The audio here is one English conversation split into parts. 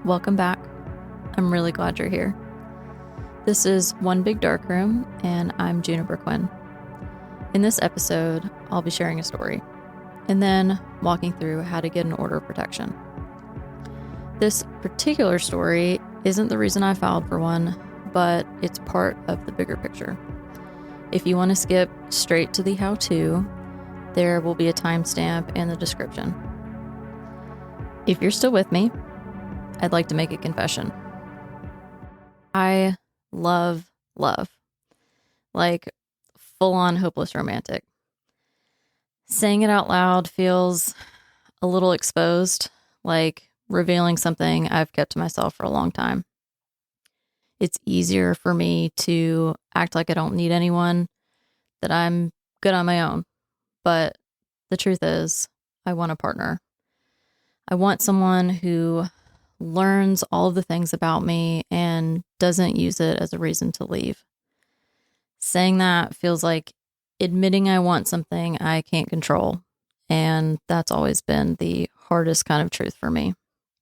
Welcome back. I'm really glad you're here. This is One Big Dark Room, and I'm Juniper Quinn. In this episode, I'll be sharing a story, and then walking through how to get an order of protection. This particular story isn't the reason I filed for one, but it's part of the bigger picture. If you want to skip straight to the how-to, there will be a timestamp in the description. If you're still with me, I'd like to make a confession. I love love. Like full-on hopeless romantic. Saying it out loud feels a little exposed, like revealing something I've kept to myself for a long time. It's easier for me to act like I don't need anyone, that I'm good on my own. But the truth is, I want a partner. I want someone who learns all of the things about me and doesn't use it as a reason to leave. Saying that feels like admitting I want something I can't control, and that's always been the hardest kind of truth for me.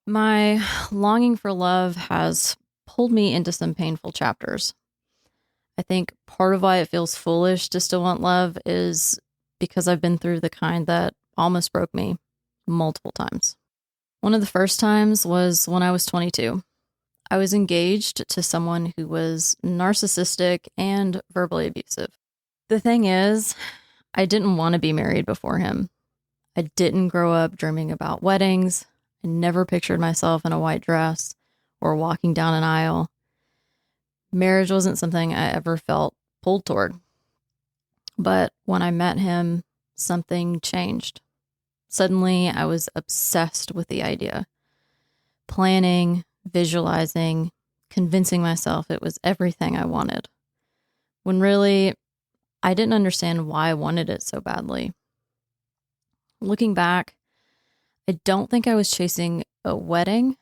My longing for love has pulled me into some painful chapters. I think part of why it feels foolish to still want love is because I've been through the kind that almost broke me multiple times. One of the first times was when I was 22. I was engaged to someone who was narcissistic and verbally abusive. The thing is, I didn't want to be married before him. I didn't grow up dreaming about weddings. I never pictured myself in a white dress or walking down an aisle. Marriage wasn't something I ever felt pulled toward. But when I met him, something changed. Suddenly, I was obsessed with the idea. Planning, visualizing, convincing myself it was everything I wanted. When really, I didn't understand why I wanted it so badly. Looking back, I don't think I was chasing a wedding.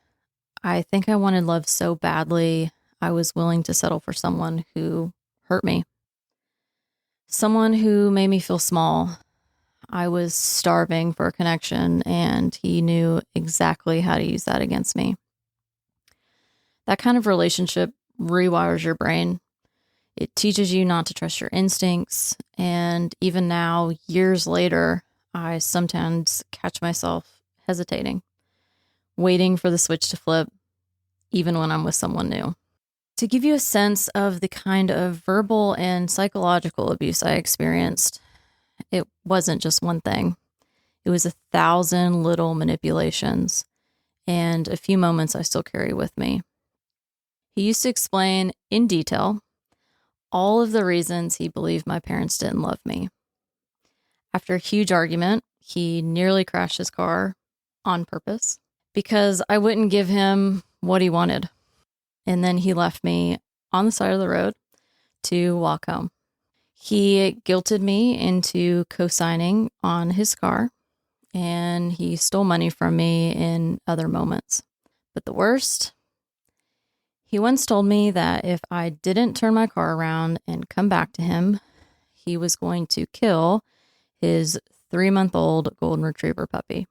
I think I wanted love so badly, I was willing to settle for someone who hurt me. Someone who made me feel small. I was starving for a connection, and he knew exactly how to use that against me. That kind of relationship rewires your brain. It teaches you not to trust your instincts, and even now, years later, I sometimes catch myself hesitating, waiting for the switch to flip, even when I'm with someone new. To give you a sense of the kind of verbal and psychological abuse I experienced, it wasn't just one thing. It was 1,000 little manipulations and a few moments I still carry with me. He used to explain in detail all of the reasons he believed my parents didn't love me. After a huge argument, he nearly crashed his car on purpose because I wouldn't give him what he wanted. And then he left me on the side of the road to walk home. He guilted me into co-signing on his car, and he stole money from me in other moments. But the worst, he once told me that if I didn't turn my car around and come back to him, he was going to kill his 3-month-old golden retriever puppy.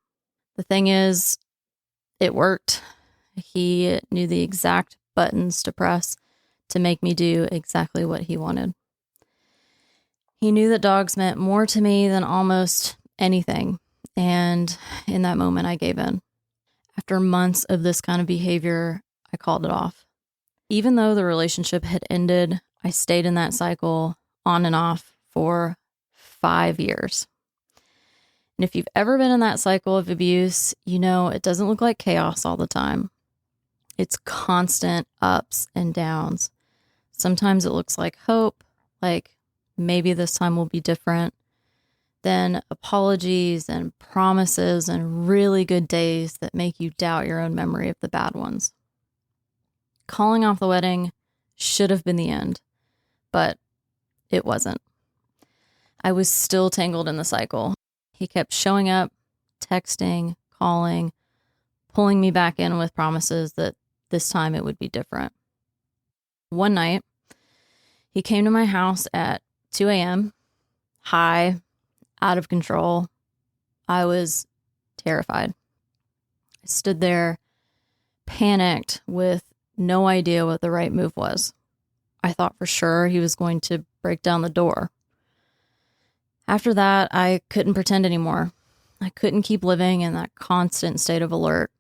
The thing is, it worked. He knew the exact buttons to press to make me do exactly what he wanted. He knew that dogs meant more to me than almost anything, and in that moment, I gave in. After months of this kind of behavior, I called it off. Even though the relationship had ended, I stayed in that cycle on and off for 5 years. And if you've ever been in that cycle of abuse, you know it doesn't look like chaos all the time. It's constant ups and downs. Sometimes it looks like hope, like maybe this time will be different. Then apologies and promises and really good days that make you doubt your own memory of the bad ones. Calling off the wedding should have been the end, but it wasn't. I was still tangled in the cycle. He kept showing up, texting, calling, pulling me back in with promises that this time it would be different. One night, he came to my house at 2 a.m., high, out of control. I was terrified. I stood there, panicked with no idea what the right move was. I thought for sure he was going to break down the door. After that, I couldn't pretend anymore. I couldn't keep living in that constant state of alert,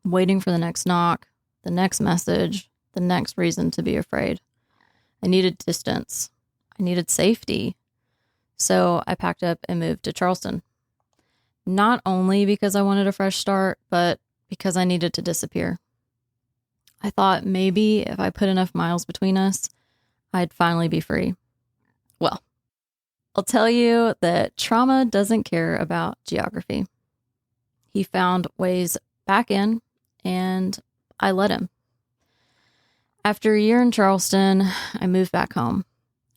waiting for the next knock, the next message, the next reason to be afraid. I needed distance. I needed safety. So I packed up and moved to Charleston. Not only because I wanted a fresh start, but because I needed to disappear. I thought maybe if I put enough miles between us, I'd finally be free. Well, I'll tell you that trauma doesn't care about geography. He found ways back in, and I let him. After a year in Charleston, I moved back home,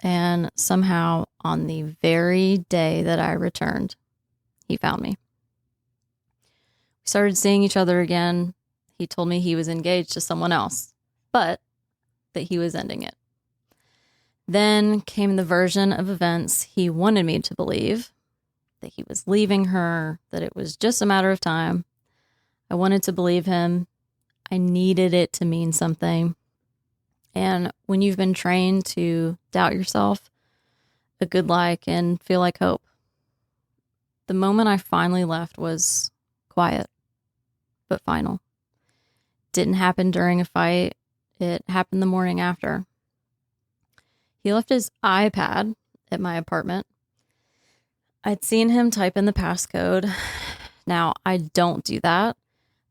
and somehow on the very day that I returned, he found me. We started seeing each other again. He told me he was engaged to someone else, but that he was ending it. Then came the version of events he wanted me to believe, that he was leaving her, that it was just a matter of time. I wanted to believe him. I needed it to mean something. And when you've been trained to doubt yourself, a good lie can feel like hope. The moment I finally left was quiet, but final. Didn't happen during a fight. It happened the morning after. He left his iPad at my apartment. I'd seen him type in the passcode. Now, I don't do that.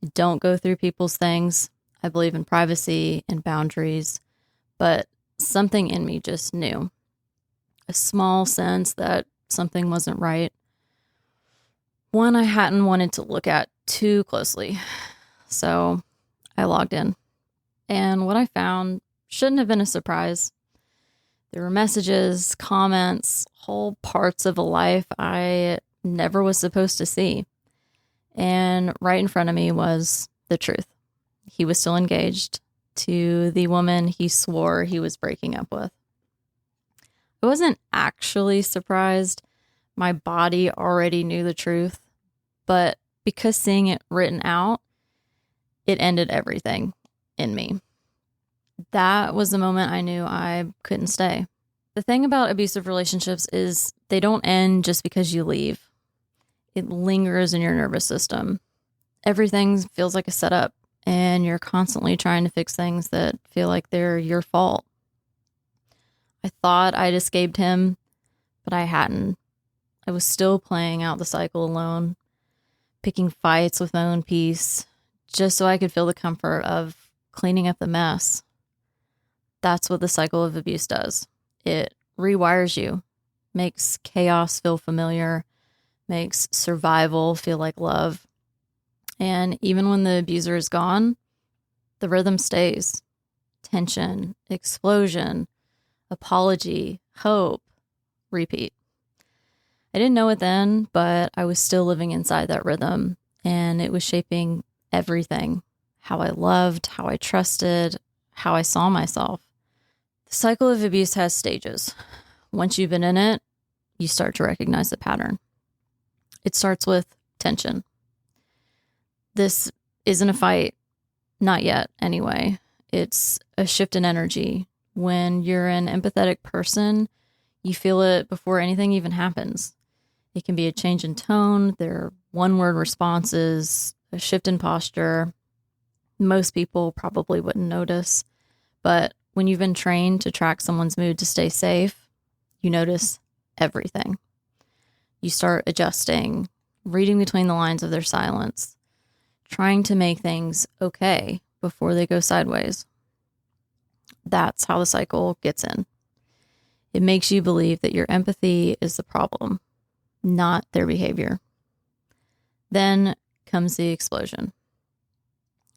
I don't go through people's things. I believe in privacy and boundaries, but something in me just knew. A small sense that something wasn't right. One I hadn't wanted to look at too closely. So I logged in. And what I found shouldn't have been a surprise. There were messages, comments, whole parts of a life I never was supposed to see. And right in front of me was the truth. He was still engaged to the woman he swore he was breaking up with. I wasn't actually surprised. My body already knew the truth. But because seeing it written out, it ended everything in me. That was the moment I knew I couldn't stay. The thing about abusive relationships is they don't end just because you leave. It lingers in your nervous system. Everything feels like a setup, and you're constantly trying to fix things that feel like they're your fault. I thought I'd escaped him, but I hadn't. I was still playing out the cycle alone, picking fights with my own peace, just so I could feel the comfort of cleaning up the mess. That's what the cycle of abuse does. It rewires you, makes chaos feel familiar, makes survival feel like love. And even when the abuser is gone, the rhythm stays. Tension, explosion, apology, hope, repeat. I didn't know it then, but I was still living inside that rhythm, and it was shaping everything. How I loved, how I trusted, how I saw myself. The cycle of abuse has stages. Once you've been in it, you start to recognize the pattern. It starts with tension. This isn't a fight. Not yet, anyway. It's a shift in energy. When you're an empathetic person, you feel it before anything even happens. It can be a change in tone. There are one-word responses, a shift in posture. Most people probably wouldn't notice, but when you've been trained to track someone's mood to stay safe, you notice everything. You start adjusting, reading between the lines of their silence, trying to make things okay before they go sideways. That's how the cycle gets in. It makes you believe that your empathy is the problem, not their behavior. Then comes the explosion.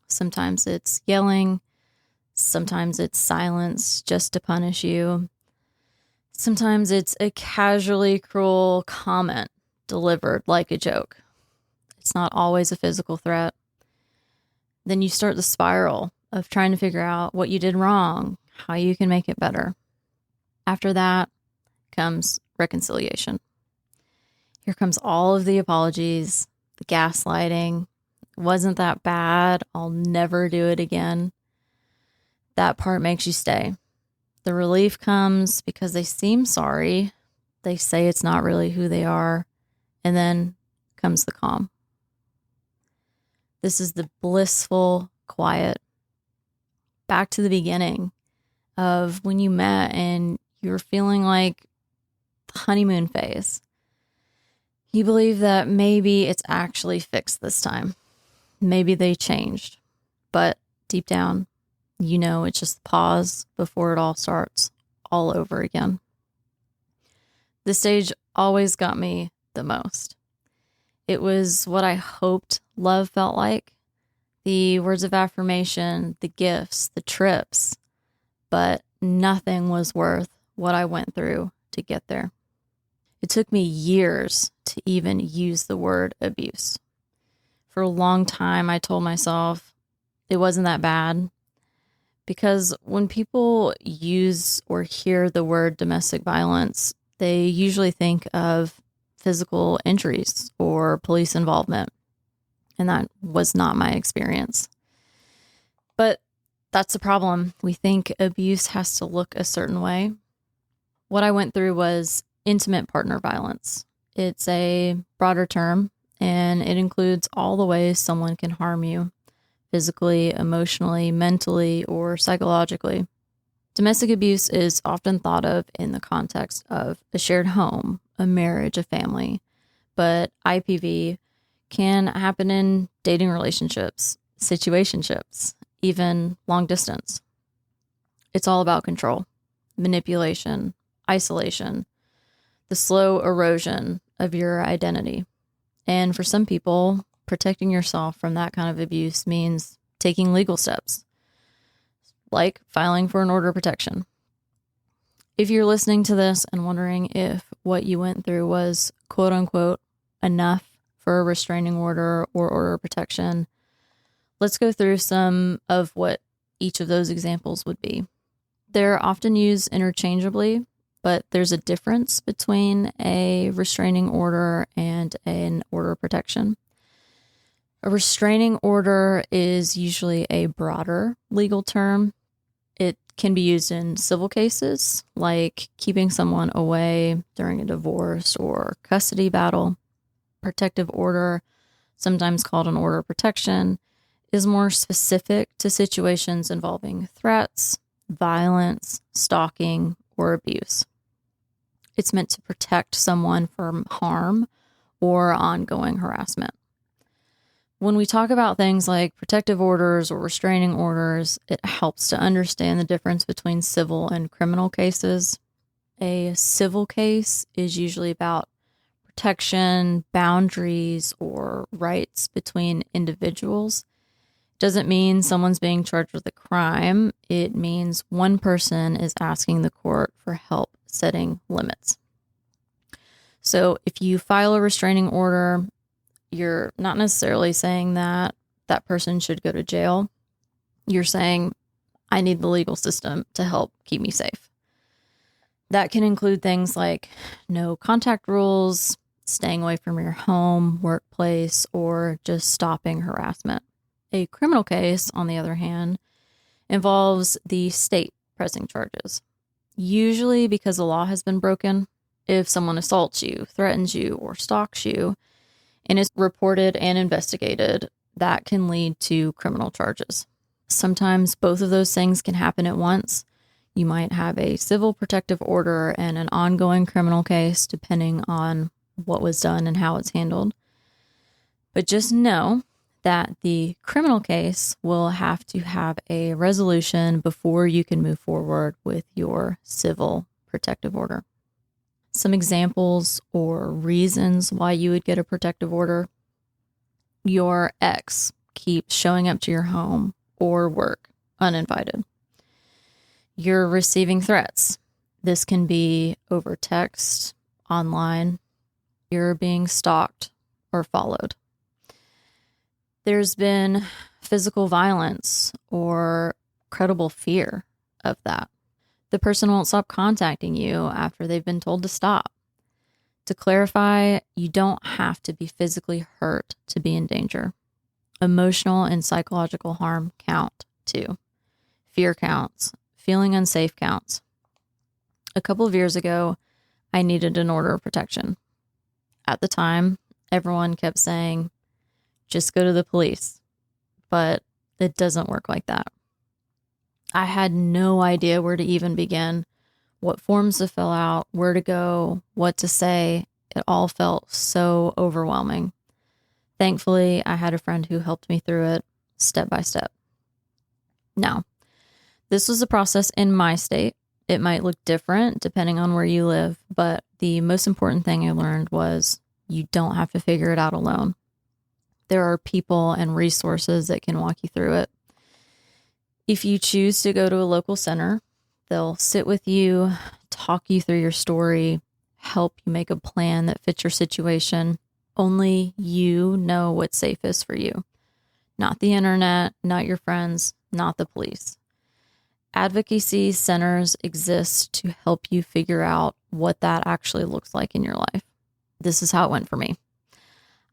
Sometimes it's yelling. Sometimes it's silence just to punish you. Sometimes it's a casually cruel comment delivered like a joke. It's not always a physical threat. Then you start the spiral of trying to figure out what you did wrong, how you can make it better. After that comes reconciliation. Here comes all of the apologies, the gaslighting. wasn't that bad. I'll never do it again. That part makes you stay. The relief comes because they seem sorry. They say it's not really who they are. And then comes the calm. This is the blissful quiet. Back to the beginning of when you met and you were feeling like the honeymoon phase. You believe that maybe it's actually fixed this time. Maybe they changed. But deep down, you know it's just the pause before it all starts all over again. This stage always got me the most. It was what I hoped love felt like. The words of affirmation, the gifts, the trips. But nothing was worth what I went through to get there. It took me years to even use the word abuse. For a long time, I told myself it wasn't that bad. Because when people use or hear the word domestic violence, they usually think of physical injuries or police involvement. And that was not my experience. But that's the problem. We think abuse has to look a certain way. What I went through was intimate partner violence. It's a broader term, and it includes all the ways someone can harm you, physically, emotionally, mentally, or psychologically. Domestic abuse is often thought of in the context of a shared home, a marriage, a family, but IPV can happen in dating relationships, situationships, even long distance. It's all about control, manipulation, isolation, the slow erosion of your identity. And for some people, protecting yourself from that kind of abuse means taking legal steps, like filing for an order of protection. If you're listening to this and wondering if what you went through was quote unquote enough for a restraining order or order of protection, let's go through some of what each of those examples would be. They're often used interchangeably, but there's a difference between a restraining order and an order of protection. A restraining order is usually a broader legal term. It can be used in civil cases, like keeping someone away during a divorce or custody battle. Protective order, sometimes called an order of protection, is more specific to situations involving threats, violence, stalking, or abuse. It's meant to protect someone from harm or ongoing harassment. When we talk about things like protective orders or restraining orders, it helps to understand the difference between civil and criminal cases. A civil case is usually about protection, boundaries, or rights between individuals. Doesn't mean someone's being charged with a crime. It means one person is asking the court for help setting limits. So if you file a restraining order, you're not necessarily saying that that person should go to jail. You're saying, I need the legal system to help keep me safe. That can include things like no contact rules, staying away from your home, workplace, or just stopping harassment. A criminal case, on the other hand, involves the state pressing charges. Usually because the law has been broken. If someone assaults you, threatens you, or stalks you, and is reported and investigated, that can lead to criminal charges. Sometimes both of those things can happen at once. You might have a civil protective order and an ongoing criminal case, depending on what was done and how it's handled. But just know that the criminal case will have to have a resolution before you can move forward with your civil protective order. Some examples or reasons why you would get a protective order. Your ex keeps showing up to your home or work uninvited. You're receiving threats. This can be over text, online. You're being stalked or followed. There's been physical violence or credible fear of that. The person won't stop contacting you after they've been told to stop. To clarify, you don't have to be physically hurt to be in danger. Emotional and psychological harm count too. Fear counts. Feeling unsafe counts. A couple of years ago, I needed an order of protection. At the time, everyone kept saying, just go to the police. But it doesn't work like that. I had no idea where to even begin, what forms to fill out, where to go, what to say. It all felt so overwhelming. Thankfully, I had a friend who helped me through it step by step. Now, this was a process in my state. It might look different depending on where you live, but the most important thing I learned was you don't have to figure it out alone. There are people and resources that can walk you through it. If you choose to go to a local center, they'll sit with you, talk you through your story, help you make a plan that fits your situation. Only you know what's safest for you. Not the internet, not your friends, not the police. Advocacy centers exist to help you figure out what that actually looks like in your life. This is how it went for me.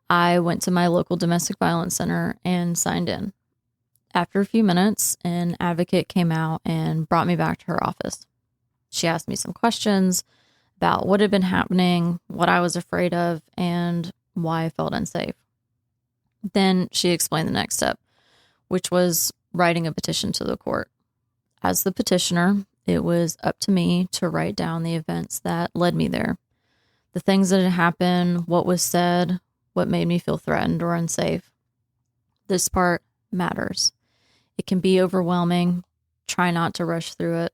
I went to my local domestic violence center and signed in. After a few minutes, an advocate came out and brought me back to her office. She asked me some questions about what had been happening, what I was afraid of, and why I felt unsafe. Then she explained the next step, which was writing a petition to the court. As the petitioner, it was up to me to write down the events that led me there, the things that had happened, what was said, what made me feel threatened or unsafe. This part matters. It can be overwhelming. Try not to rush through it.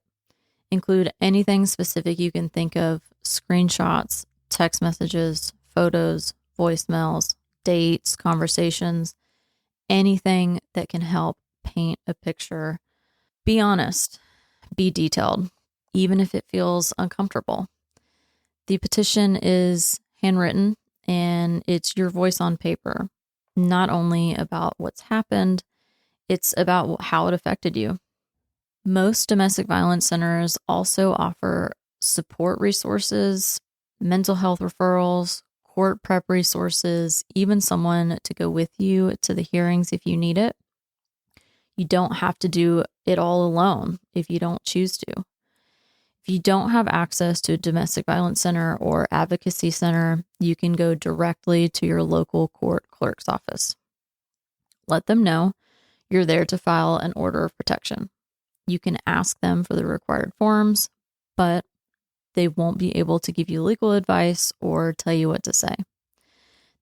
Include anything specific you can think of: screenshots, text messages, photos, voicemails, dates, conversations, anything that can help paint a picture. Be honest, be detailed, even if it feels uncomfortable. The petition is handwritten and it's your voice on paper, not only about what's happened, it's about how it affected you. Most domestic violence centers also offer support resources, mental health referrals, court prep resources, even someone to go with you to the hearings if you need it. You don't have to do it all alone if you don't choose to. If you don't have access to a domestic violence center or advocacy center, you can go directly to your local court clerk's office. Let them know you're there to file an order of protection. You can ask them for the required forms, but they won't be able to give you legal advice or tell you what to say.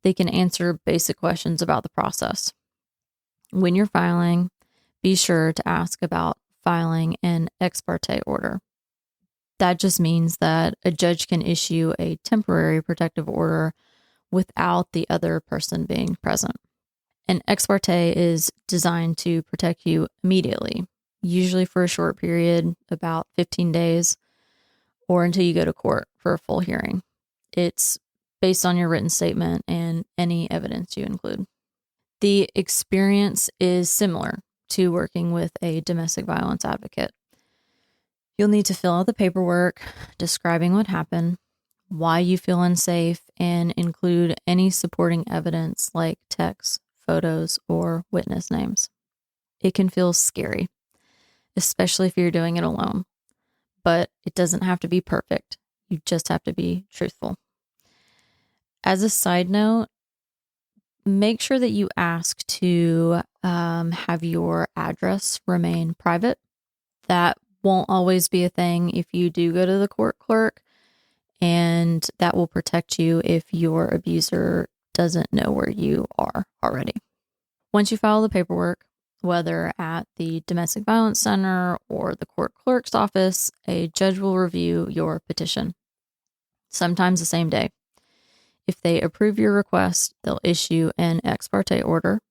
They can answer basic questions about the process. When you're filing, be sure to ask about filing an ex parte order. That just means that a judge can issue a temporary protective order without the other person being present. An ex parte is designed to protect you immediately, usually for a short period, about 15 days, or until you go to court for a full hearing. It's based on your written statement and any evidence you include. The experience is similar to working with a domestic violence advocate. You'll need to fill out the paperwork describing what happened, why you feel unsafe, and include any supporting evidence like texts, photos, or witness names. It can feel scary, especially if you're doing it alone, but it doesn't have to be perfect. You just have to be truthful. As a side note, make sure that you ask to have your address remain private. That won't always be a thing if you do go to the court clerk, and that will protect you if your abuser doesn't know where you are already. Once you file the paperwork, whether at the domestic violence center or the court clerk's office, a judge will review your petition, sometimes the same day. If they approve your request, they'll issue an ex parte order,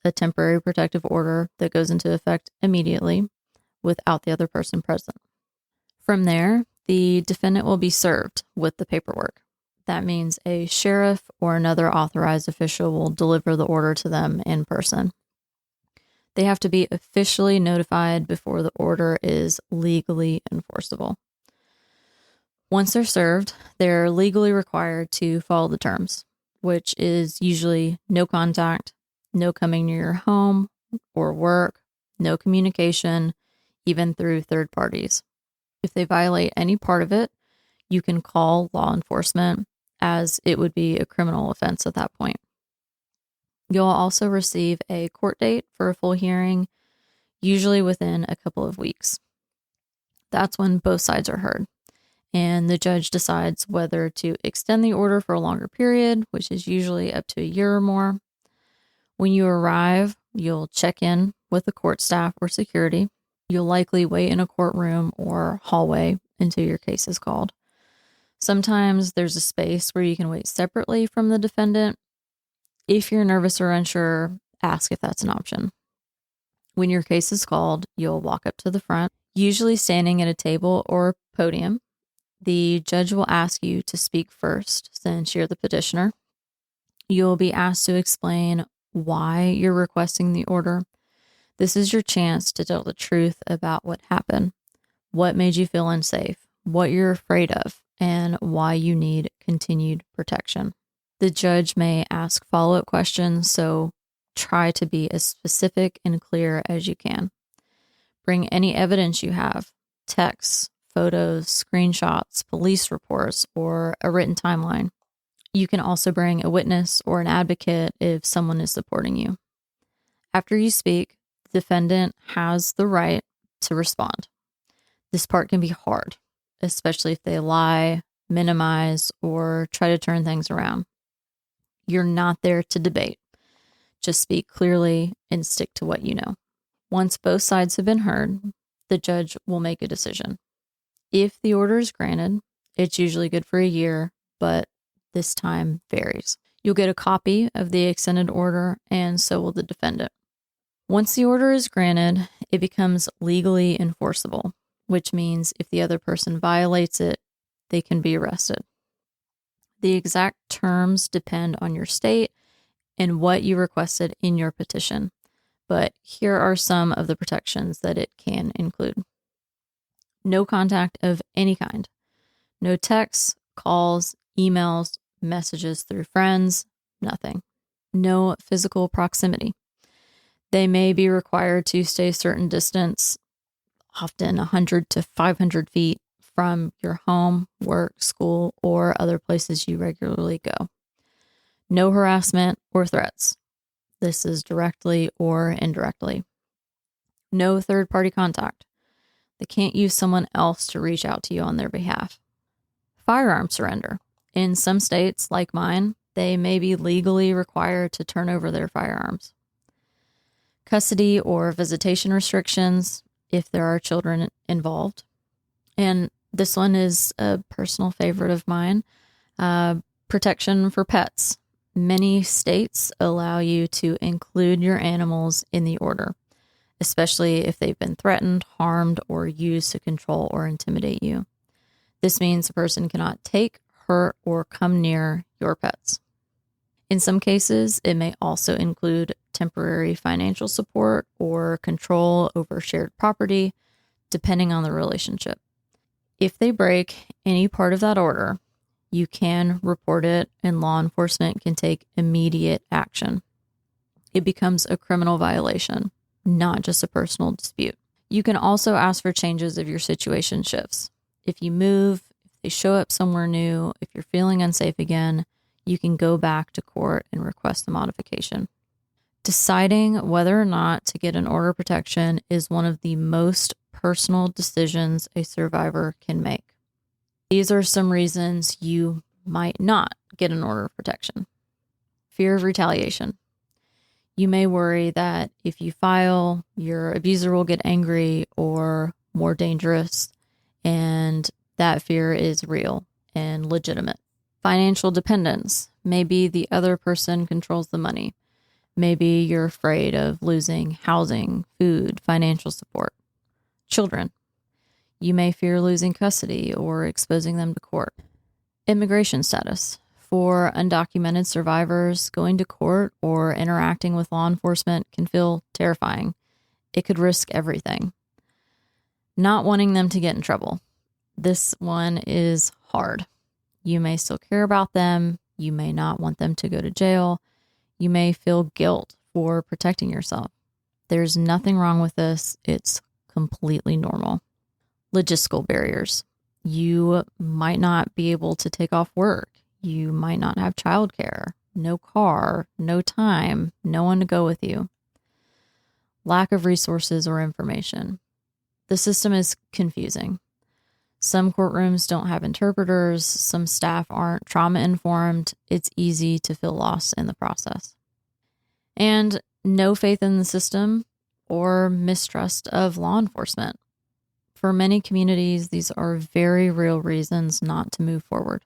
a temporary protective order that goes into effect immediately without the other person present. From there, the defendant will be served with the paperwork. That means a sheriff or another authorized official will deliver the order to them in person. They have to be officially notified before the order is legally enforceable. Once they're served, they're legally required to follow the terms, which is usually no contact, no coming near your home or work, no communication, even through third parties. If they violate any part of it, you can call law enforcement, as it would be a criminal offense at that point. You'll also receive a court date for a full hearing, usually within a couple of weeks. That's when both sides are heard, and the judge decides whether to extend the order for a longer period, which is usually up to a year or more. When you arrive, you'll check in with the court staff or security. You'll likely wait in a courtroom or hallway until your case is called. Sometimes there's a space where you can wait separately from the defendant. If you're nervous or unsure, ask if that's an option. When your case is called, you'll walk up to the front, usually standing at a table or podium. The judge will ask you to speak first, since you're the petitioner. You'll be asked to explain why you're requesting the order. This is your chance to tell the truth about what happened, what made you feel unsafe, what you're afraid of, and why you need continued protection. The judge may ask follow-up questions, so try to be as specific and clear as you can. Bring any evidence you have, texts, photos, screenshots, police reports, or a written timeline. You can also bring a witness or an advocate if someone is supporting you. After you speak, the defendant has the right to respond. This part can be hard, especially if they lie, minimize, or try to turn things around. You're not there to debate. Just speak clearly and stick to what you know. Once both sides have been heard, the judge will make a decision. If the order is granted, it's usually good for a year, but this time varies. You'll get a copy of the extended order, and so will the defendant. Once the order is granted, it becomes legally enforceable, which means if the other person violates it, they can be arrested. The exact terms depend on your state and what you requested in your petition, but here are some of the protections that it can include. No contact of any kind. No texts, calls, emails, messages through friends, nothing. No physical proximity. They may be required to stay a certain distance, often 100 to 500 feet from your home, work, school, or other places you regularly go. No harassment or threats. This is directly or indirectly. No third-party contact. They can't use someone else to reach out to you on their behalf. Firearm surrender. In some states, like mine, they may be legally required to turn over their firearms. Custody or visitation restrictions if there are children involved. And this one is a personal favorite of mine. Protection for pets. Many states allow you to include your animals in the order, especially if they've been threatened, harmed, or used to control or intimidate you. This means a person cannot take, hurt, or come near your pets. In some cases, it may also include temporary financial support or control over shared property, depending on the relationship. If they break any part of that order, you can report it and law enforcement can take immediate action. It becomes a criminal violation, not just a personal dispute. You can also ask for changes if your situation shifts. If you move, if they show up somewhere new, if you're feeling unsafe again, you can go back to court and request a modification. Deciding whether or not to get an order of protection is one of the most personal decisions a survivor can make. These are some reasons you might not get an order of protection. Fear of retaliation. You may worry that if you file, your abuser will get angry or more dangerous, and that fear is real and legitimate. Financial dependence. Maybe the other person controls the money. Maybe you're afraid of losing housing, food, financial support. Children. You may fear losing custody or exposing them to court. Immigration status. For undocumented survivors, going to court or interacting with law enforcement can feel terrifying. It could risk everything. Not wanting them to get in trouble. This one is hard. You may still care about them. You may not want them to go to jail. You may feel guilt for protecting yourself. There's nothing wrong with this. It's completely normal. Logistical barriers. You might not be able to take off work. You might not have childcare, no car, no time, no one to go with you. Lack of resources or information. The system is confusing. Some courtrooms don't have interpreters. Some staff aren't trauma informed. It's easy to feel lost in the process. And no faith in the system or mistrust of law enforcement. For many communities, these are very real reasons not to move forward.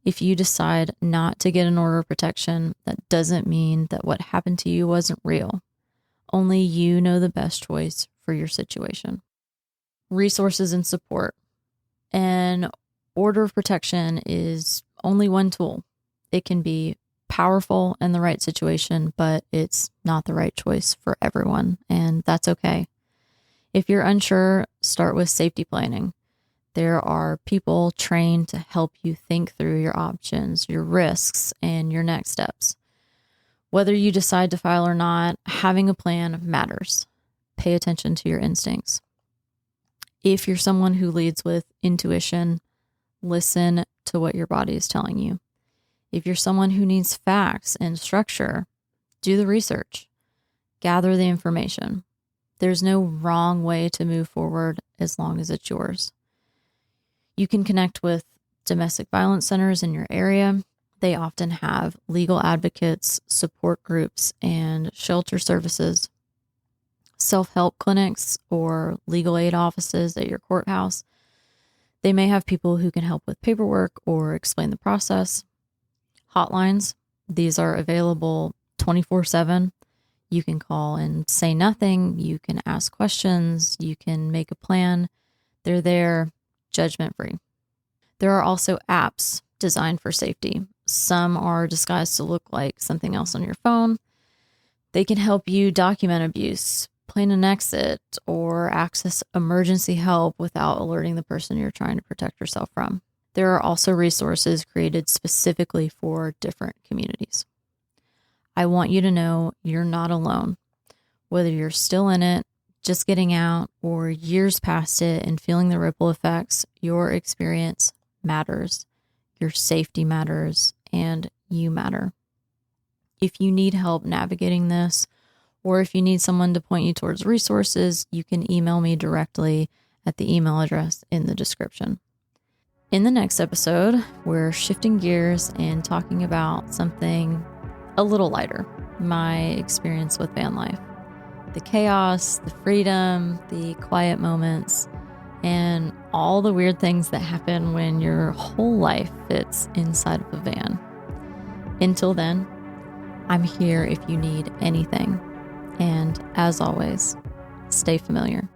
If you decide not to get an order of protection, that doesn't mean that what happened to you wasn't real. Only you know the best choice for your situation. Resources and support. An order of protection is only one tool. It can be powerful in the right situation, but it's not the right choice for everyone, and that's okay. If you're unsure, start with safety planning. There are people trained to help you think through your options, your risks, and your next steps. Whether you decide to file or not, having a plan matters. Pay attention to your instincts. If you're someone who leads with intuition, listen to what your body is telling you. If you're someone who needs facts and structure, do the research. Gather the information. There's no wrong way to move forward as long as it's yours. You can connect with domestic violence centers in your area. They often have legal advocates, support groups, and shelter services. Self-help clinics or legal aid offices at your courthouse. They may have people who can help with paperwork or explain the process. Hotlines, these are available 24/7. You can call and say nothing. You can ask questions. You can make a plan. They're there, judgment-free. There are also apps designed for safety. Some are disguised to look like something else on your phone. They can help you document abuse, plan an exit, or access emergency help without alerting the person you're trying to protect yourself from. There are also resources created specifically for different communities. I want you to know you're not alone. Whether you're still in it, just getting out, or years past it and feeling the ripple effects, your experience matters. Your safety matters, and you matter. If you need help navigating this, or if you need someone to point you towards resources, you can email me directly at the email address in the description. In the next episode, we're shifting gears and talking about something a little lighter, my experience with van life. The chaos, the freedom, the quiet moments, and all the weird things that happen when your whole life fits inside of a van. Until then, I'm here if you need anything. And as always, stay familiar.